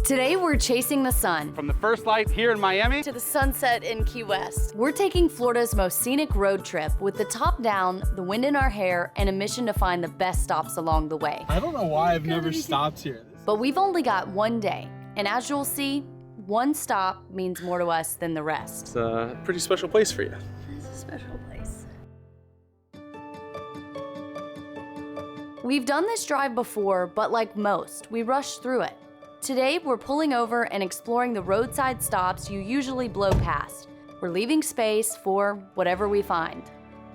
Today we're chasing the sun. From the first light here in Miami To the sunset in Key West. We're taking Florida's most scenic road trip with the top down, the wind in our hair, and a mission to find the best stops along the way. I don't know why I've never stopped here. But we've only got one day, and as you'll see, one stop means more to us than the rest. It's a pretty special place for you. It's a special place. We've done this drive before, but like most, we rushed through it. Today, we're pulling over and exploring the roadside stops you usually blow past. We're leaving space for whatever we find.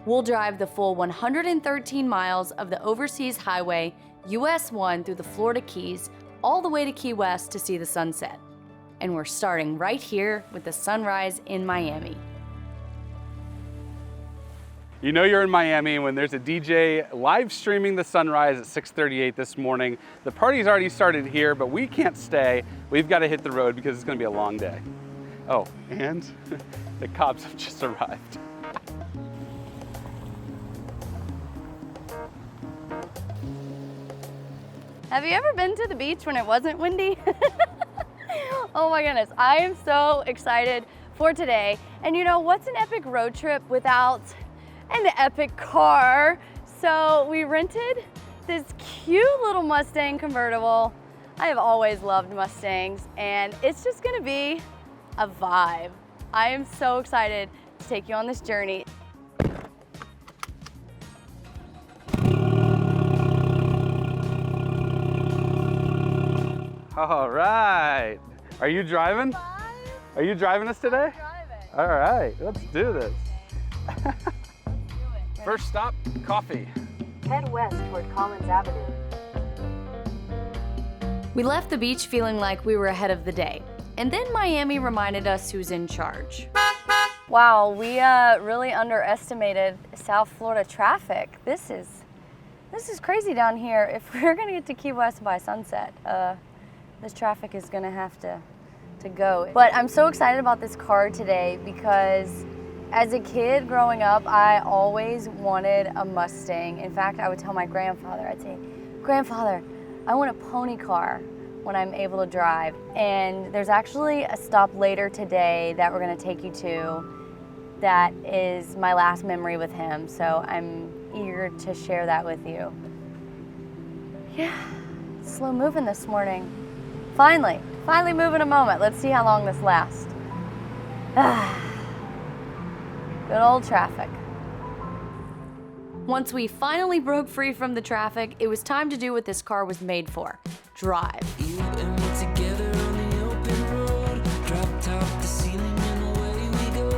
We'll drive the full 113 miles of the Overseas Highway US 1 through the Florida Keys, all the way to Key West to see the sunset. And we're starting right here with the sunrise in Miami. You know you're in Miami when there's a DJ live streaming the sunrise at 6:38 this morning. The party's already started here, but we can't stay. We've got to hit the road because it's going to be a long day. Oh, and the cops have just arrived. Have you ever been to the beach when it wasn't windy? Oh my goodness, I am so excited for today. And you know, what's an epic road trip without an epic car? So we rented this cute little Mustang convertible. I have always loved Mustangs, and it's just gonna be a vibe. I am so excited to take you on this journey. All right. Are you driving? Are you driving us today? I'm driving. All right, let's do this. Let's do it. First stop, coffee. Head west toward Collins Avenue. We left the beach feeling like we were ahead of the day. And then Miami reminded us who's in charge. Wow, we really underestimated South Florida traffic. This is crazy down here. If we're gonna get to Key West by sunset, this traffic is gonna have to go. But I'm so excited about this car today because as a kid growing up, I always wanted a Mustang. In fact, I would tell my grandfather, I'd say, "Grandfather, I want a pony car when I'm able to drive." And there's actually a stop later today that we're gonna take you to that is my last memory with him. So I'm eager to share that with you. Yeah, slow moving this morning. Finally moving a moment. Let's see how long this lasts. Good old traffic. Once we finally broke free from the traffic, it was time to do what this car was made for: drive. You and me together on the open road, drop top the ceiling and away we go.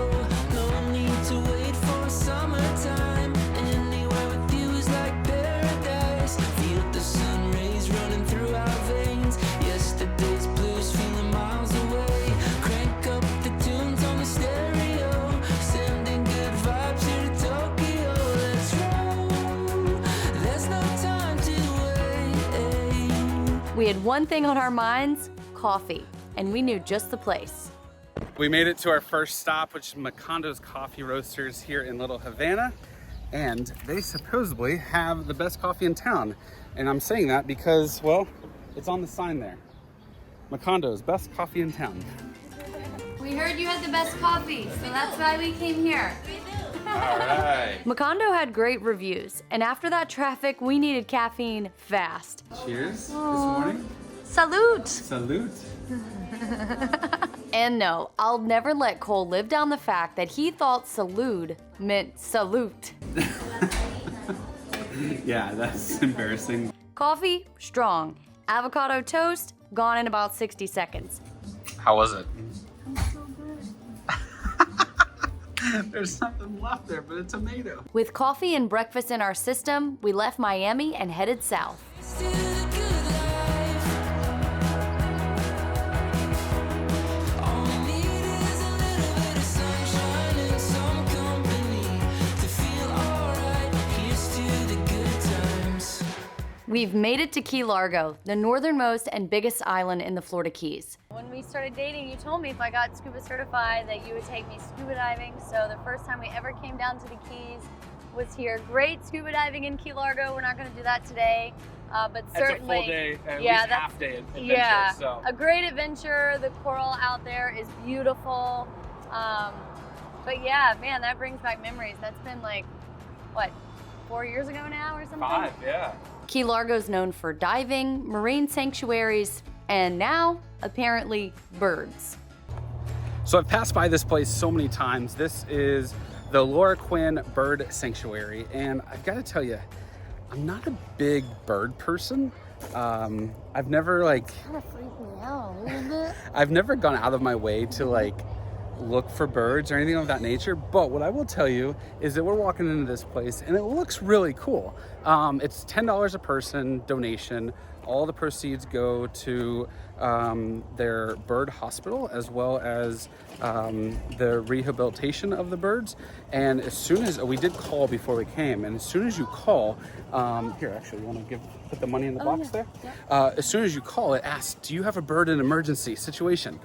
No need to wait for summertime. Anywhere with you is like paradise. Feel the sun rays running through our veins. Yesterday's blues feeling miles away. Crank up the tunes on the stereo, sending good vibes here to Tokyo. Let's roll. There's no time to wait. We had one thing on our minds: coffee, and we knew just the place. We made it to our first stop, which is Macondo's Coffee Roasters here in Little Havana. And they supposedly have the best coffee in town. And I'm saying that because, well, it's on the sign there. Macondo's, best coffee in town. We heard you had the best coffee, so that's why we came here. All right. Macondo had great reviews, and after that traffic, we needed caffeine fast. Cheers this morning. Salute! Salute. And no, I'll never let Cole live down the fact that he thought salute meant salute. Yeah, that's embarrassing. Coffee, strong. Avocado toast, gone in about 60 seconds. How was it? There's something left there, but a tomato. With coffee and breakfast in our system, we left Miami and headed south. Still a good life. All we need is a little bit of sunshine and some company to feel alright. Here's to the good times. We've made it to Key Largo, the northernmost and biggest island in the Florida Keys. When we started dating, you told me if I got scuba certified that you would take me scuba diving. So the first time we ever came down to the Keys, was here. Great scuba diving in Key Largo. We're not going to do that today, but certainly. It's a full day, at yeah, least half day adventure. Yeah, So. a great adventure. The coral out there is beautiful. But yeah, man, that brings back memories. That's been like, what, 4 years ago now or something? 5, yeah. Key Largo is known for diving, marine sanctuaries, and now, apparently, birds. So I've passed by this place so many times. This is the Laura Quinn Bird Sanctuary, and I've got to tell you, I'm not a big bird person. I've never Kind of freaked me out a little bit. I've never gone out of my way to look for birds or anything of that nature, but what I will tell you is that we're walking into this place and it looks really cool. It's $10 a person donation. All the proceeds go to their bird hospital as well as the rehabilitation of the birds. And as soon as we did call before we came, and as soon as you call, here, actually, you want to put the money in the box there? Yeah. As soon as you call, it asks, do you have a bird in emergency situation?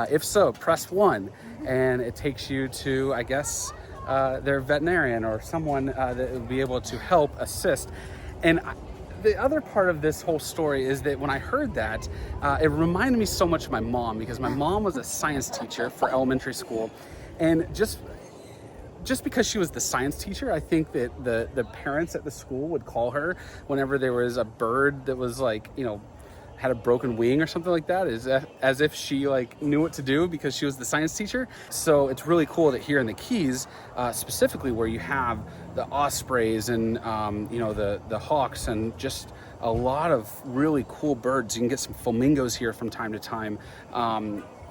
If so, press 1, and it takes you to, I guess, their veterinarian or someone that will be able to help assist. And the other part of this whole story is that when I heard that, it reminded me so much of my mom, because my mom was a science teacher for elementary school. And just because she was the science teacher, I think that the parents at the school would call her whenever there was a bird that was had a broken wing or something like that, as if she knew what to do because she was the science teacher. So it's really cool that here in the Keys, specifically where you have the ospreys and the hawks and just a lot of really cool birds. You can get some flamingos here from time to time.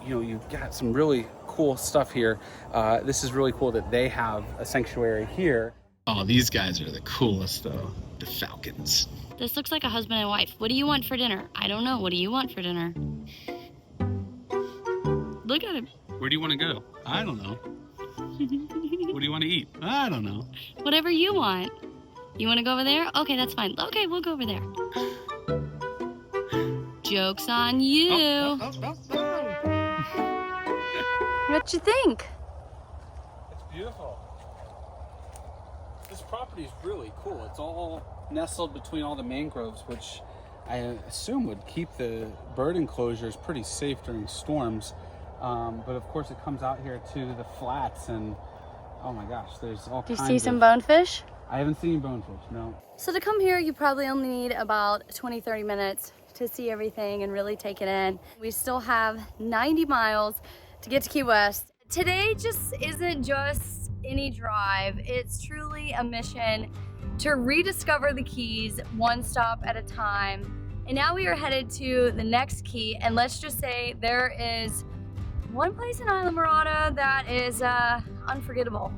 You've got some really cool stuff here. This is really cool that they have a sanctuary here. Oh, these guys are the coolest though. The falcons. This looks like a husband and wife. What do you want for dinner? I don't know. What do you want for dinner? Look at him. Where do you want to go? I don't know. What do you want to eat? I don't know. Whatever you want. You want to go over there? Okay, that's fine. Okay, we'll go over there. Joke's on you. What you think? It's beautiful. This property is really cool. It's all nestled between all the mangroves, which I assume would keep the bird enclosures pretty safe during storms. But of course it comes out here to the flats, and oh my gosh, there's all kinds of... Do you see some bonefish? I haven't seen bonefish, no. So to come here, you probably only need about 20-30 minutes to see everything and really take it in. We still have 90 miles to get to Key West. Today just isn't just any drive. It's truly a mission to rediscover the Keys one stop at a time. And now we are headed to the next key, and let's just say there is one place in Isla Mirada that is unforgettable.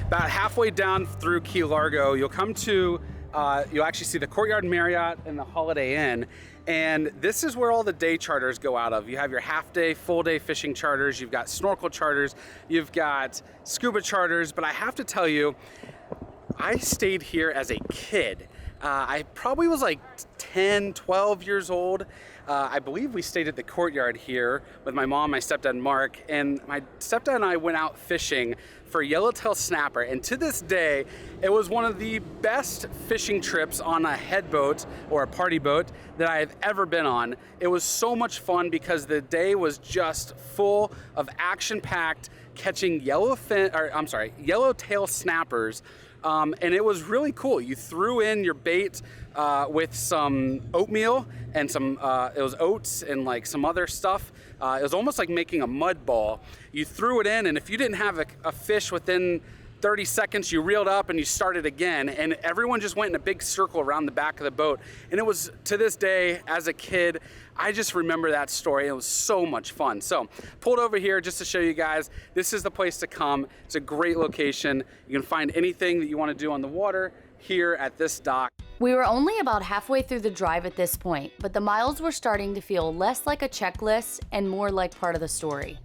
About halfway down through Key Largo, you'll come to, you'll actually see the Courtyard Marriott and the Holiday Inn. And this is where all the day charters go out of. You have your half day, full day fishing charters, you've got snorkel charters, you've got scuba charters, but I have to tell you, I stayed here as a kid. I probably was like 10, 12 years old. I believe we stayed at the Courtyard here with my mom, my stepdad, Mark, and my stepdad and I went out fishing for yellowtail snapper. And to this day, it was one of the best fishing trips on a headboat or a party boat that I have ever been on. It was so much fun because the day was just full of action-packed catching yellowtail snappers. And it was really cool. You threw in your bait with some oatmeal and some, it was oats and like some other stuff. It was almost like making a mud ball. You threw it in, and if you didn't have a fish within 30 seconds, you reeled up and you started again, and everyone just went in a big circle around the back of the boat. And it was, to this day, as a kid, I just remember that story. It was so much fun. So pulled over here just to show you guys, this is the place to come. It's a great location. You can find anything that you want to do on the water here at this dock. We were only about halfway through the drive at this point, but the miles were starting to feel less like a checklist and more like part of the story.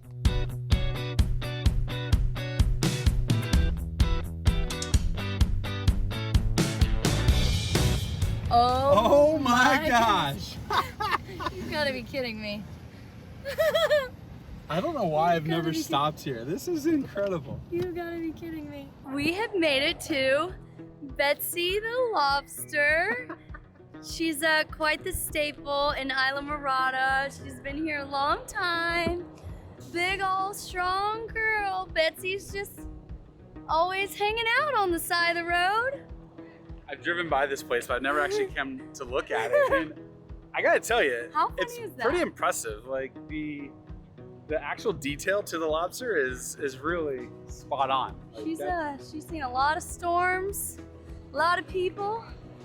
gosh. You gotta be kidding me. I don't know why I've never be- stopped here. This is incredible. You gotta be kidding me. We have made it to Betsy the Lobster. She's quite the staple in Isla Mirada. She's been here a long time. Big old strong girl. Betsy's just always hanging out on the side of the road. I've driven by this place, but I've never actually come to look at it. And I gotta tell you, How funny it's is that? pretty impressive. Like the actual detail to the lobster is really spot on. Like, She's seen a lot of storms, a lot of people,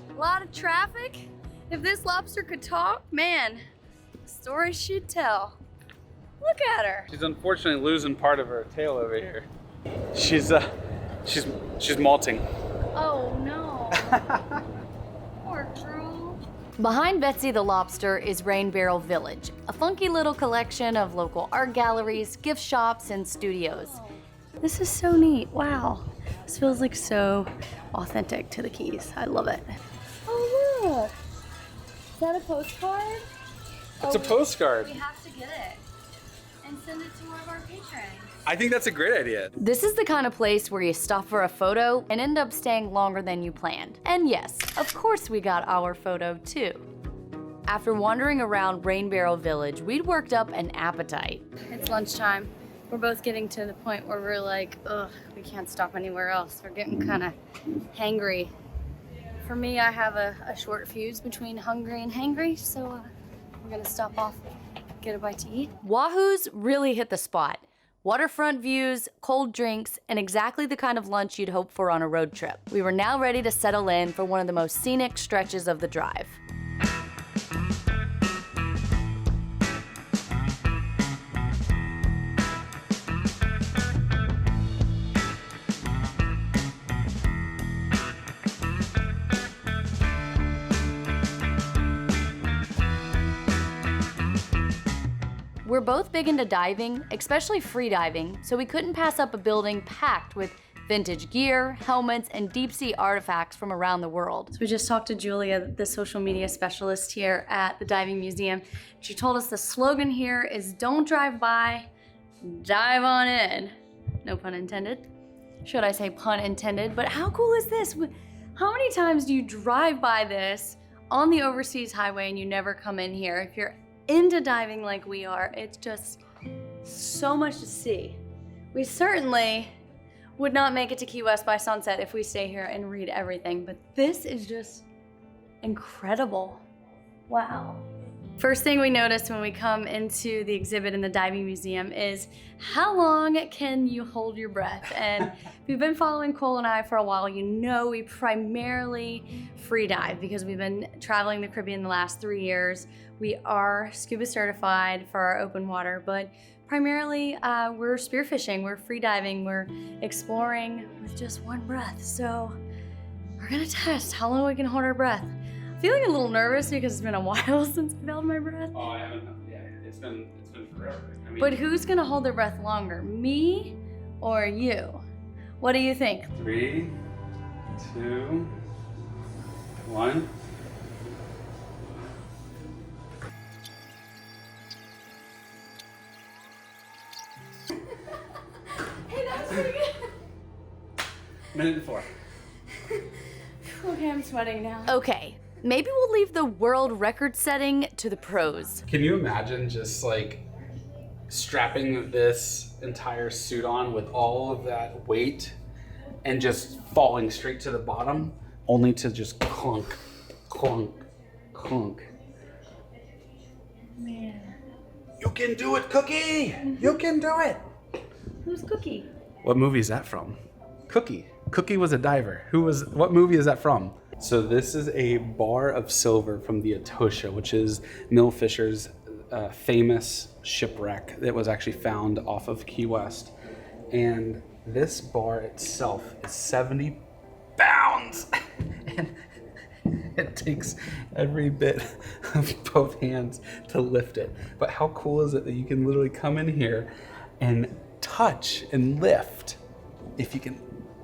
a lot of traffic. If this lobster could talk, man, the story she'd tell. Look at her. she's unfortunately losing part of her tail over here. She's molting. Oh no. Poor girl. Behind Betsy the Lobster is Rain Barrel Village, a funky little collection of local art galleries, gift shops, and studios. This is so neat. Wow. This feels like so authentic to the Keys. I love it. Oh look. Is that a postcard? It's a postcard. We have to get it and send it to one of our patrons. I think that's a great idea. This is the kind of place where you stop for a photo and end up staying longer than you planned. And yes, of course we got our photo too. After wandering around Rain Barrel Village, we'd worked up an appetite. It's lunchtime. We're both getting to the point where we're like, ugh, we can't stop anywhere else. We're getting kind of hangry. For me, I have a short fuse between hungry and hangry, so we're gonna stop off, get a bite to eat. Wahoo's really hit the spot. Waterfront views, cold drinks, and exactly the kind of lunch you'd hope for on a road trip. We were now ready to settle in for one of the most scenic stretches of the drive. We're both big into diving, especially free diving, so we couldn't pass up a building packed with vintage gear, helmets, and deep sea artifacts from around the world. So we just talked to Julia, the social media specialist here at the diving museum. She told us the slogan here is don't drive by, dive on in. No pun intended. Should I say pun intended? But how cool is this? How many times do you drive by this on the overseas highway and you never come in here? If you're into diving like we are, it's just so much to see. We certainly would not make it to Key West by sunset if we stay here and read everything, but this is just incredible. Wow. First thing we notice when we come into the exhibit in the diving museum is how long can you hold your breath? And if you've been following Cole and I for a while, you know we primarily free dive because we've been traveling the Caribbean the last 3 years. We are scuba certified for our open water, but primarily we're spearfishing, we're free diving, we're exploring with just one breath. So we're gonna test how long we can hold our breath. Feeling a little nervous because it's been a while since I've held my breath. Oh, I haven't. Yeah, it's been forever. I mean, But who's gonna hold their breath longer, me or you? What do you think? 3, 2, 1. Hey, that was pretty good. Minute and 4. Okay, I'm sweating now. Okay, maybe we'll leave the world record setting to the pros. Can you imagine just like strapping this entire suit on with all of that weight and just falling straight to the bottom, only to just clunk, clunk, clunk? Man. You can do it, Cookie! You can do it! Who's Cookie? What movie is that from? Cookie. Cookie was a diver. What movie is that from? So this is a bar of silver from the Etosha, which is Mill Fisher's famous shipwreck that was actually found off of Key West. And this bar itself is 70 pounds. And it takes every bit of both hands to lift it. But how cool is it that you can literally come in here and touch and lift if you can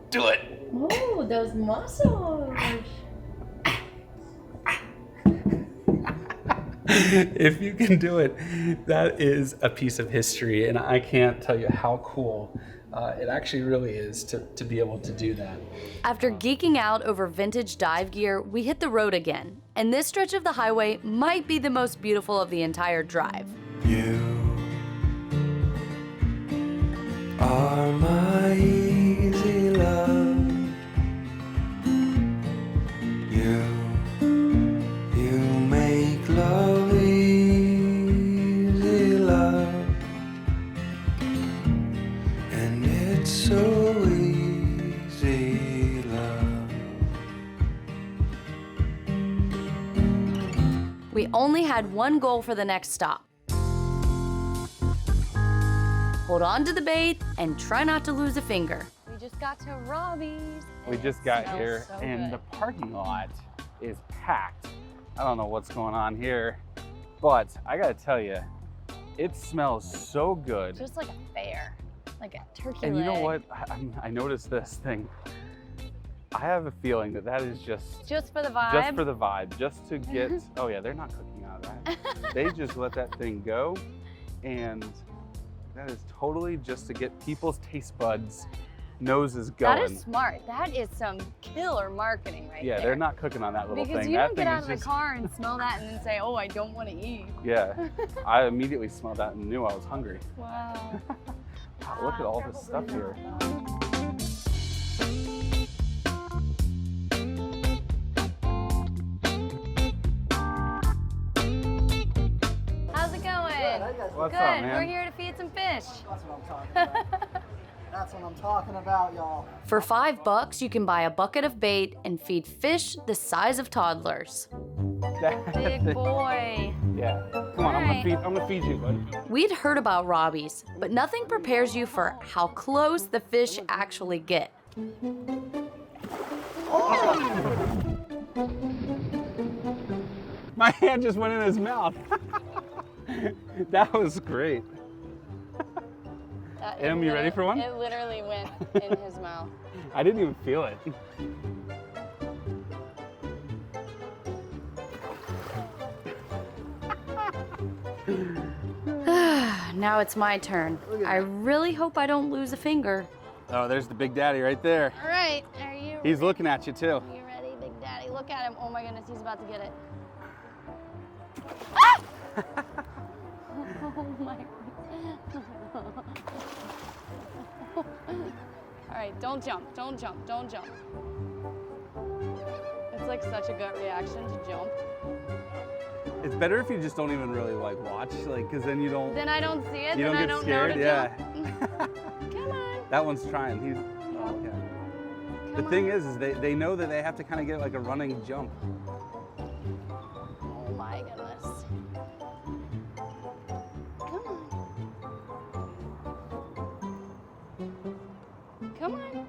do it? Oh, those muscles. If you can do it, that is a piece of history, and I can't tell you how cool it actually really is to be able to do that. After geeking out over vintage dive gear, we hit the road again, and this stretch of the highway might be the most beautiful of the entire drive. You are my easy love. You make love easy, love, and it's so easy, love. We only had one goal for the next stop. Hold on to the bait and try not to lose a finger. We just got to Robbie's. We just got here, and the parking lot is packed. I don't know what's going on here, but I gotta tell you, it smells so good. Just like a fair, like a turkey And you know leg. what? I noticed this thing. I have a feeling that is Just for the vibe? just for the vibe, just to get, oh yeah, they're not cooking out of that. They just let that thing go, and that is totally just to get people's taste buds, noses going. That is smart. That is some killer marketing right there. Yeah, they're not cooking on that little because thing. you That don't thing get out is of the just- car and smell that and then say, oh, I don't want to eat. Yeah, I immediately smelled that and knew I was hungry. Wow. Wow, look at all this stuff here. How's it going? What's Good. up, man? We're here to feed some fish. That's what I'm talking about. That's what I'm talking about, y'all. For $5, you can buy a bucket of bait and feed fish the size of toddlers. Big boy. Yeah, come on, I'm gonna feed you, buddy. We'd heard about Robbie's, but nothing prepares you for how close the fish actually get. My hand just went in his mouth. That was great. Em, you ready for one? It literally went in his mouth. I didn't even feel it. Now it's my turn. I really hope I don't lose a finger. Oh, there's the Big Daddy right there. All right, are you He's looking at you too. you ready, Big Daddy? Look at him. Oh my goodness, he's about to get it. Oh my. All right, don't jump, don't jump, don't jump. It's like such a gut reaction to jump. It's better if you just don't even really like watch, like, cause then you don't. Then I don't see it, You then don't I get don't scared, know to yeah. jump. Come on. That one's trying. He's. Oh, okay. The Come thing on. is they know that they have to kind of get like a running jump. Oh my goodness. Come on. Come on.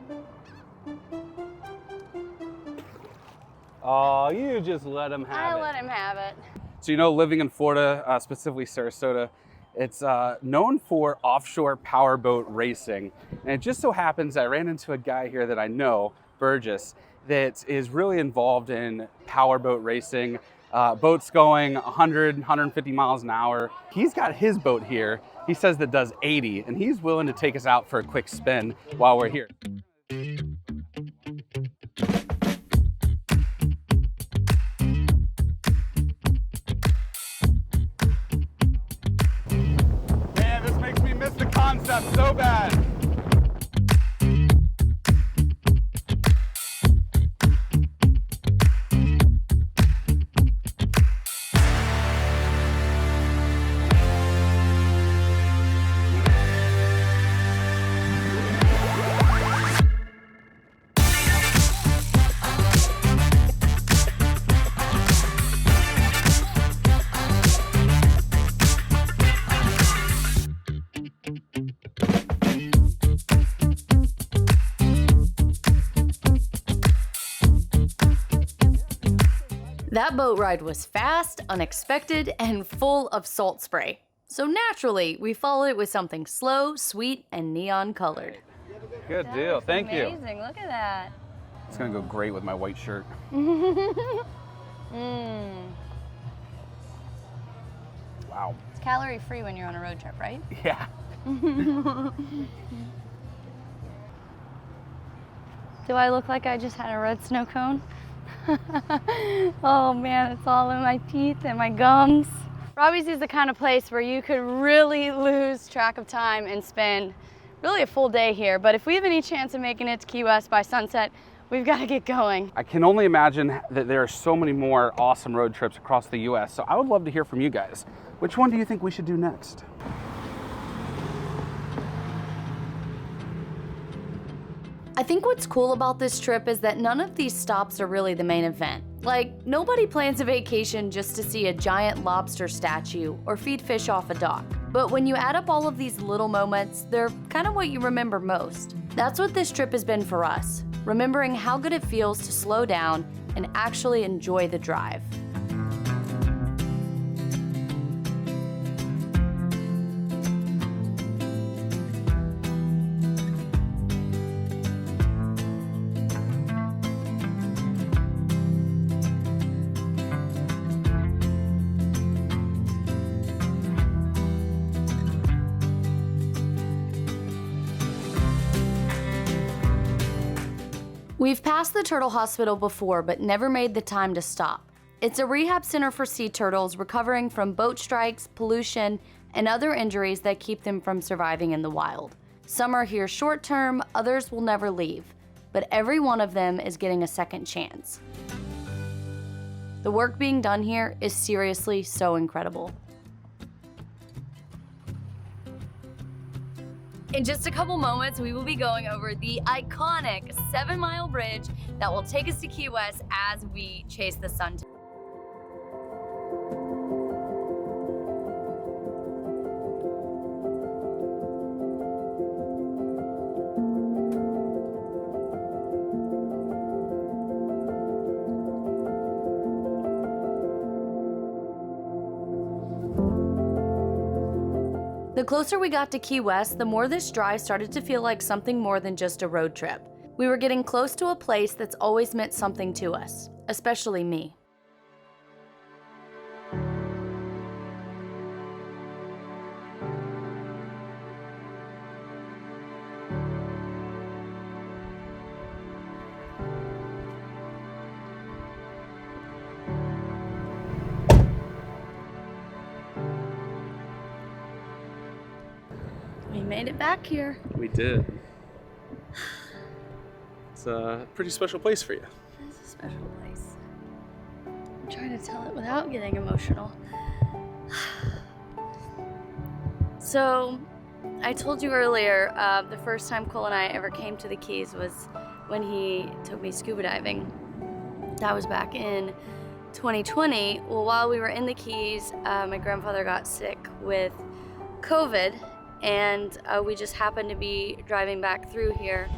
Oh, you just let him have I it. let him have it. So, you know, living in Florida, specifically Sarasota, it's known for offshore powerboat racing. And it just so happens I ran into a guy here that I know, Burgess, that is really involved in powerboat racing. Boats going 100, 150 miles an hour. He's got his boat here. He says that does 80, and he's willing to take us out for a quick spin while we're here. Man, this makes me miss the concept so bad. That boat ride was fast, unexpected, and full of salt spray. So naturally, we followed it with something slow, sweet, and neon colored. Good deal, thank you. Amazing, look at that. It's gonna go great with my white shirt. Wow. It's calorie free when you're on a road trip, right? Yeah. Do I look like I just had a red snow cone? Oh man, it's all in my teeth and my gums. Robbie's is the kind of place where you could really lose track of time and spend really a full day here. But if we have any chance of making it to Key West by sunset, we've got to get going. I can only imagine that there are so many more awesome road trips across the US, so I would love to hear from you guys. Which one do you think we should do next? I think what's cool about this trip is that none of these stops are really the main event. Like, nobody plans a vacation just to see a giant lobster statue or feed fish off a dock. But when you add up all of these little moments, they're kind of what you remember most. That's what this trip has been for us, remembering how good it feels to slow down and actually enjoy the drive. We've passed the turtle hospital before, but never made the time to stop. It's a rehab center for sea turtles recovering from boat strikes, pollution, and other injuries that keep them from surviving in the wild. Some are here short term, others will never leave, but every one of them is getting a second chance. The work being done here is seriously so incredible. In just a couple moments, we will be going over the iconic 7-mile bridge that will take us to Key West as we chase the sun. The closer we got to Key West, the more this drive started to feel like something more than just a road trip. We were getting close to a place that's always meant something to us, especially me. We made it back here. We did. It's a pretty special place for you. It's a special place. I'm trying to tell it without getting emotional. So, I told you earlier, the first time Cole and I ever came to the Keys was when he took me scuba diving. That was back in 2020. Well, while we were in the Keys, my grandfather got sick with COVID, and we just happened to be driving back through here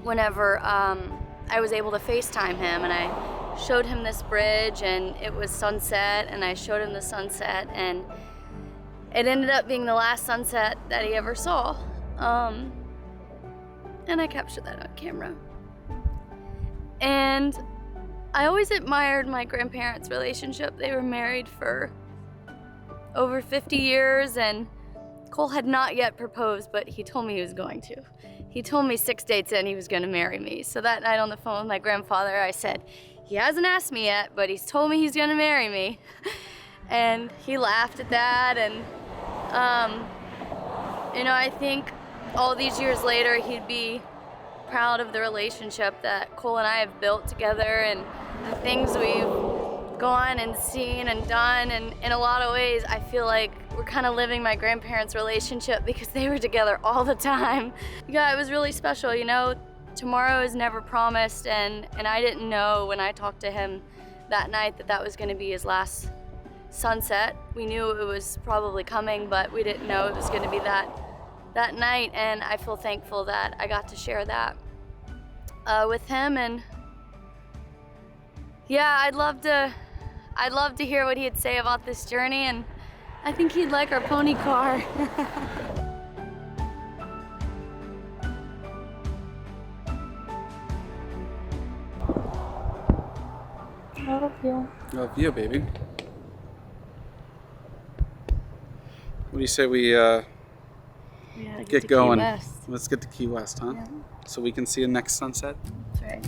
whenever I was able to FaceTime him, and I showed him this bridge, and it was sunset, and I showed him the sunset, and it ended up being the last sunset that he ever saw. And I captured that on camera. And I always admired my grandparents' relationship. They were married for over 50 years, and Cole had not yet proposed, but he told me he was going to. He told me 6 dates in he was going to marry me. So that night on the phone with my grandfather, I said, he hasn't asked me yet, but he's told me he's going to marry me. And he laughed at that, and you know, I think all these years later, he'd be proud of the relationship that Cole and I have built together, and the things we've gone and seen and done. And in a lot of ways, I feel like we're kind of living my grandparents' relationship because they were together all the time. Yeah, it was really special, you know. Tomorrow is never promised, and I didn't know when I talked to him that night that that was going to be his last sunset. We knew it was probably coming, but we didn't know it was going to be that night, and I feel thankful that I got to share that with him. And yeah, I'd love to hear what he'd say about this journey, and I think he'd like our pony car. Love you, baby. What do you say we get going? Let's get to Key West, huh? Yeah. So we can see a next sunset. That's right.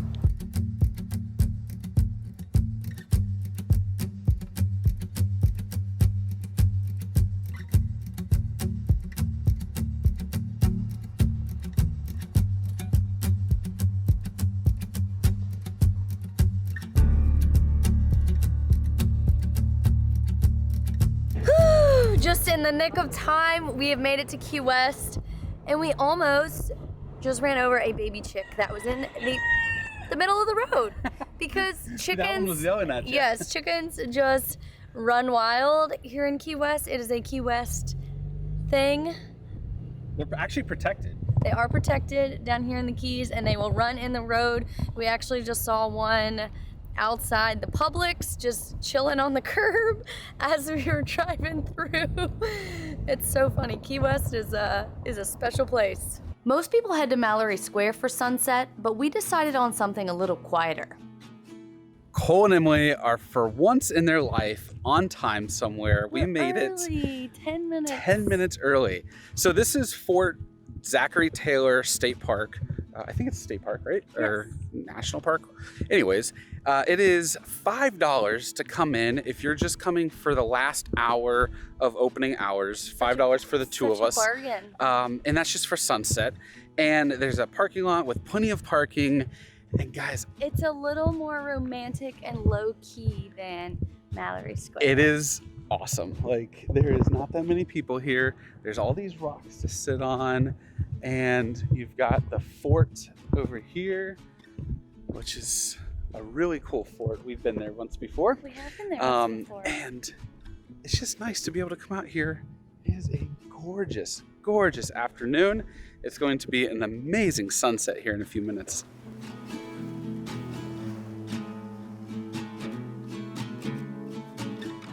Just in the nick of time, we have made it to Key West, and we almost just ran over a baby chick that was in the middle of the road because chickens. That one was yelling at you. Yes, chickens just run wild here in Key West. It is a Key West thing. They're actually protected. They are protected down here in the Keys, and they will run in the road. We actually just saw one outside the Publix, just chilling on the curb as we were driving through. It's so funny. Key West is a special place. Most people head to Mallory Square for sunset, but we decided on something a little quieter. Cole and Emily are, for once in their life, on time somewhere. We made early, 10 minutes. 10 minutes early. So this is Fort Zachary Taylor State Park. I think it's State Park, right? Yes. Or National Park. Anyways, it is $5 to come in if you're just coming for the last hour of opening hours. $5 for the two of us. Bargain. And that's just for sunset. And there's a parking lot with plenty of parking. And guys, it's a little more romantic and low-key than Mallory Square. it is awesome. Like, there is not that many people here. There's all these rocks to sit on. And you've got the fort over here, which is a really cool fort. We've been there once before. We have been there once before. And it's just nice to be able to come out here. It is a gorgeous, gorgeous afternoon. It's going to be an amazing sunset here in a few minutes.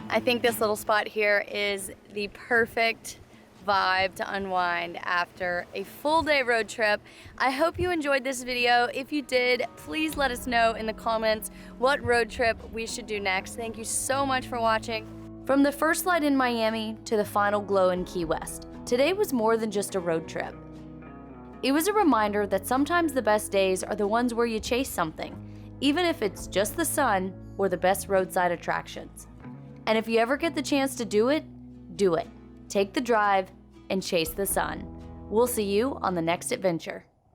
I think this little spot here is the perfect vibe to unwind after a full day road trip. I hope you enjoyed this video. If you did, please let us know in the comments what road trip we should do next. Thank you so much for watching. From the first light in Miami to the final glow in Key West, today was more than just a road trip. It was a reminder that sometimes the best days are the ones where you chase something, even if it's just the sun or the best roadside attractions. And if you ever get the chance to do it, do it. Take the drive and chase the sun. We'll see you on the next adventure.